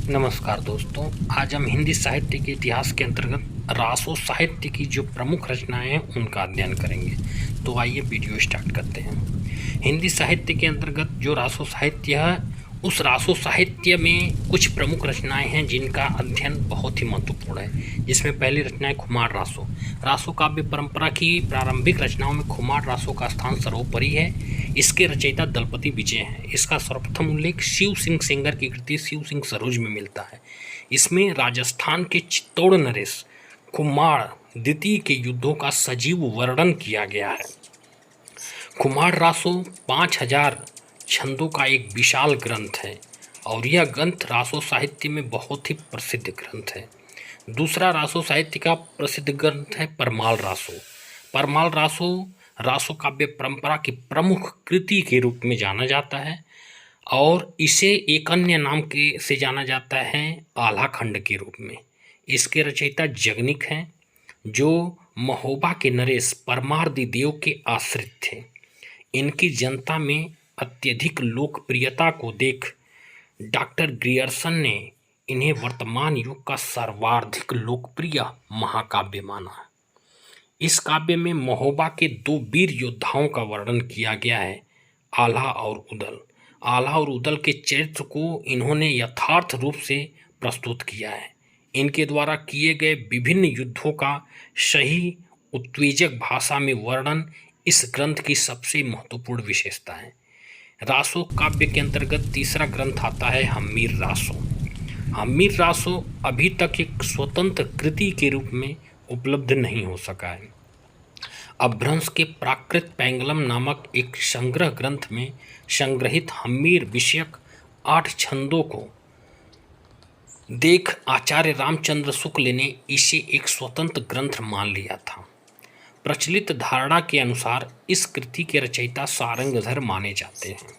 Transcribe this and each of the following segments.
नमस्कार दोस्तों। आज हम हिंदी साहित्य के इतिहास के अंतर्गत रासो साहित्य की जो प्रमुख रचनाएं हैं उनका अध्ययन करेंगे। तो आइए वीडियो स्टार्ट करते हैं। हिंदी साहित्य के अंतर्गत जो रासो साहित्य है, उस रासो साहित्य में कुछ प्रमुख रचनाएं हैं जिनका अध्ययन बहुत ही महत्वपूर्ण है। जिसमें पहली रचना है खुमार रासो। रासो काव्य परंपरा की प्रारंभिक रचनाओं में खुमार रासो का स्थान सर्वोपरि है। इसके रचयिता दलपति विजय हैं। इसका सर्वप्रथम उल्लेख शिव सिंह सेंगर की कृति शिव सिंह सरोज में मिलता है। इसमें राजस्थान के चित्तौड़ नरेश खुमार द्वितीय के युद्धों का सजीव वर्णन किया गया है। खुमार रासो 5000 छंदों का एक विशाल ग्रंथ है और यह ग्रंथ रासो साहित्य में बहुत ही प्रसिद्ध ग्रंथ है। दूसरा रासो साहित्य का प्रसिद्ध ग्रंथ है परमाल रासो। परमाल रासो रासो काव्य परंपरा की प्रमुख कृति के रूप में जाना जाता है और इसे एक अन्य नाम के से जाना जाता है आल्हा खंड के रूप में। इसके रचयिता जगनिक हैं जो महोबा के नरेश परमार्दी देव के आश्रित थे। इनकी जनता में अत्यधिक लोकप्रियता को देख डॉक्टर ग्रियर्सन ने इन्हें वर्तमान युग का सर्वाधिक लोकप्रिय महाकाव्य माना। इस काव्य में महोबा के दो वीर योद्धाओं का वर्णन किया गया है, आल्हा और उदल। आल्हा और उदल के चरित्र को इन्होंने यथार्थ रूप से प्रस्तुत किया है। इनके द्वारा किए गए विभिन्न युद्धों का सही उत्तेजक भाषा में वर्णन इस ग्रंथ की सबसे महत्वपूर्ण विशेषता है। रासो काव्य के अंतर्गत तीसरा ग्रंथ आता है हम्मीर रासो। हम्मीर रासो अभी तक एक स्वतंत्र कृति के रूप में उपलब्ध नहीं हो सका है। अपभ्रंश के प्राकृत पैंगलम नामक एक संग्रह ग्रंथ में संग्रहित हम्मीर विषयक 8 छंदों को देख आचार्य रामचंद्र शुक्ल ने इसे एक स्वतंत्र ग्रंथ मान लिया था। प्रचलित धारणा के अनुसार इस कृति के रचयिता सारंगधर माने जाते हैं।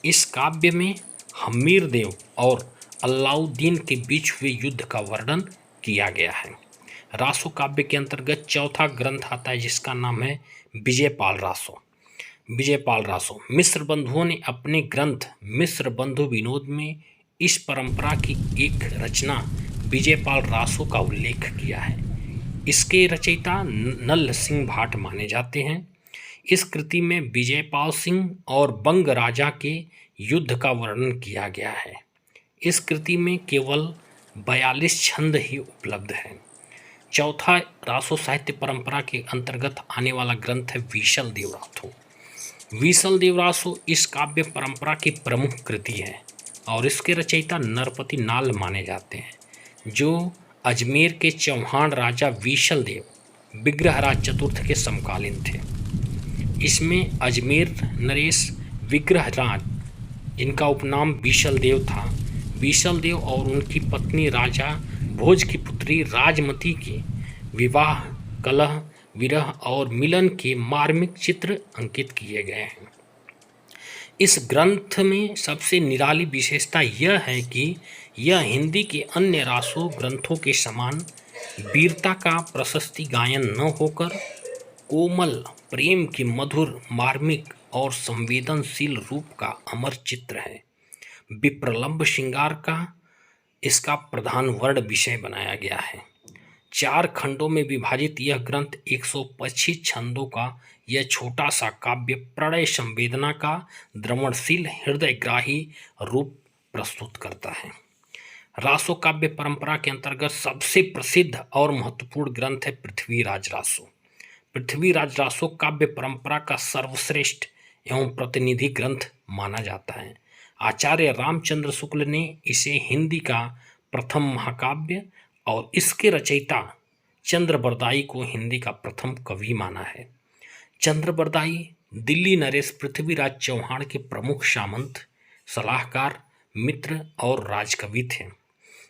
इस काव्य में हम्मीर देव और अलाउद्दीन के बीच हुए युद्ध का वर्णन किया गया है। रासो काव्य के अंतर्गत चौथा ग्रंथ आता है जिसका नाम है विजयपाल रासो। विजयपाल रासो मिस्र बंधुओं ने अपने ग्रंथ मिस्र बंधु विनोद में इस परंपरा की एक रचना विजयपाल रासो का उल्लेख किया है। इसके रचयिता नल सिंह भाट माने जाते हैं। इस कृति में विजयपाल सिंह और बंग राजा के युद्ध का वर्णन किया गया है। इस कृति में केवल 42 छंद ही उपलब्ध हैं। चौथा रासो साहित्य परंपरा के अंतर्गत आने वाला ग्रंथ है विसल देव रासो। विसल देव रासो इस काव्य परंपरा की प्रमुख कृति है और इसके रचयिता नरपति नाल माने जाते हैं जो अजमेर के चौहान राजा विसल देव विग्रहराज चतुर्थ के समकालीन थे। इसमें अजमेर नरेश विग्रहराज, जिनका उपनाम विसल देव था, विसल देव और उनकी पत्नी राजा भोज की पुत्री राजमती के विवाह, कलह, विरह और मिलन के मार्मिक चित्र अंकित किए गए हैं। इस ग्रंथ में सबसे निराली विशेषता यह है कि यह हिंदी के अन्य रासो ग्रंथों के समान वीरता का प्रशस्ति गायन न होकर कोमल प्रेम के मधुर, मार्मिक और संवेदनशील रूप का अमर चित्र है। विप्रलंब श्रृंगार का इसका प्रधान वर्ण विषय बनाया गया है। 4 खंडों में विभाजित यह ग्रंथ 125 छंदों का यह छोटा सा काव्य प्रणय संवेदना का द्रवणशील हृदयग्राही रूप प्रस्तुत करता है। रासो काव्य परंपरा के अंतर्गत सबसे प्रसिद्ध और महत्वपूर्ण ग्रंथ है पृथ्वीराज रासो। पृथ्वीराज रासो काव्य परंपरा का सर्वश्रेष्ठ एवं प्रतिनिधि ग्रंथ माना जाता है। आचार्य रामचंद्र शुक्ल ने इसे हिंदी का प्रथम महाकाव्य और इसके रचयिता चंद्रबरदाई को हिंदी का प्रथम कवि माना है। चंद्रबरदाई दिल्ली नरेश पृथ्वीराज चौहान के प्रमुख सामंत, सलाहकार, मित्र और राजकवि थे।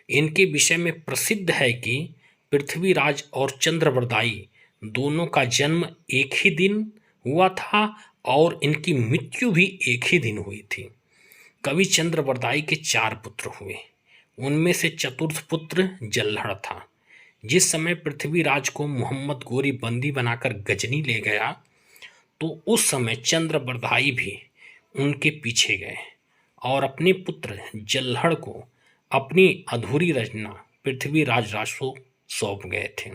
इनके विषय में प्रसिद्ध है कि पृथ्वीराज और चंद्रबरदाई दोनों का जन्म एक ही दिन हुआ था और इनकी मृत्यु भी एक ही दिन हुई थी। कवि चंद्रबरदाई के 4 पुत्र हुए। उनमें से चतुर्थ पुत्र जल्हड़ था। जिस समय पृथ्वीराज को मोहम्मद गोरी बंदी बनाकर गजनी ले गया तो उस समय चंद्रबरदाई भी उनके पीछे गए और अपने पुत्र जल्हड़ को अपनी अधूरी रचना पृथ्वीराज रासो सौंप गए थे।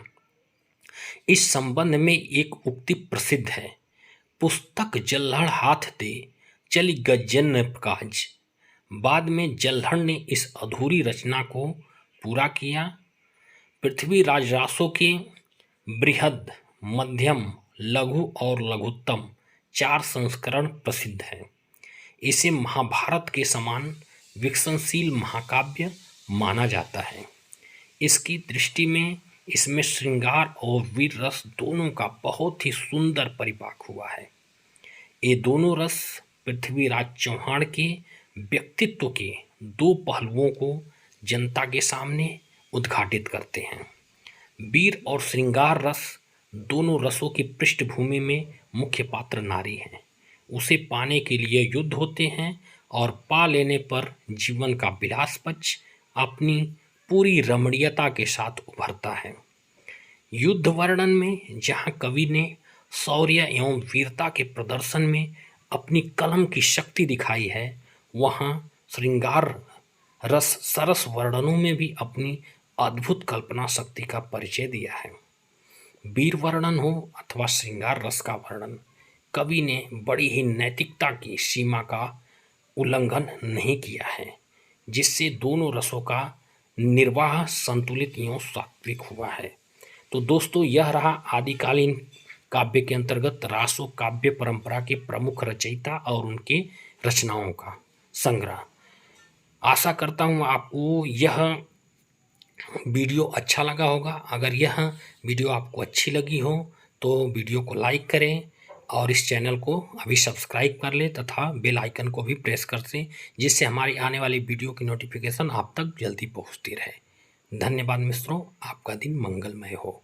इस संबंध में एक उक्ति प्रसिद्ध है, पुस्तक जल्हड़ हाथ दे चली गजन न काज। बाद में जल्हड़ ने इस अधूरी रचना को पूरा किया। पृथ्वीराज रासो के बृहद, मध्यम, लघु और लघुत्तम 4 संस्करण प्रसिद्ध हैं। इसे महाभारत के समान विकसनशील महाकाव्य माना जाता है। इसकी दृष्टि में इसमें श्रृंगार और वीर रस दोनों का बहुत ही सुंदर परिपाक हुआ है। ये दोनों रस पृथ्वीराज चौहान के व्यक्तित्व के 2 पहलुओं को जनता के सामने उद्घाटित करते हैं। वीर और श्रृंगार रस दोनों रसों की पृष्ठभूमि में मुख्य पात्र नारी हैं। उसे पाने के लिए युद्ध होते हैं और पा लेने पर जीवन का विलास पक्ष अपनी पूरी रमणीयता के साथ उभरता है। युद्ध वर्णन में जहाँ कवि ने शौर्य एवं वीरता के प्रदर्शन में अपनी कलम की शक्ति दिखाई है, वहाँ श्रृंगार रस सरस वर्णनों में भी अपनी अद्भुत कल्पना शक्ति का परिचय दिया है। वीर वर्णन हो अथवा श्रृंगार रस का वर्णन, कवि ने बड़ी ही नैतिकता की सीमा का उल्लंघन नहीं किया है, जिससे दोनों रसों का निर्वाह संतुलित एवं सात्विक हुआ है। तो दोस्तों, यह रहा आदिकालीन काव्य के अंतर्गत रासो काव्य परंपरा के प्रमुख रचयिता और उनके रचनाओं का संग्रह। आशा करता हूँ आपको यह वीडियो अच्छा लगा होगा। अगर यह वीडियो आपको अच्छी लगी हो तो वीडियो को लाइक करें और इस चैनल को अभी सब्सक्राइब कर लें तथा बेल आइकन को भी प्रेस कर दें, जिससे हमारी आने वाली वीडियो की नोटिफिकेशन आप तक जल्दी पहुंचती रहे। धन्यवाद मित्रों, आपका दिन मंगलमय हो।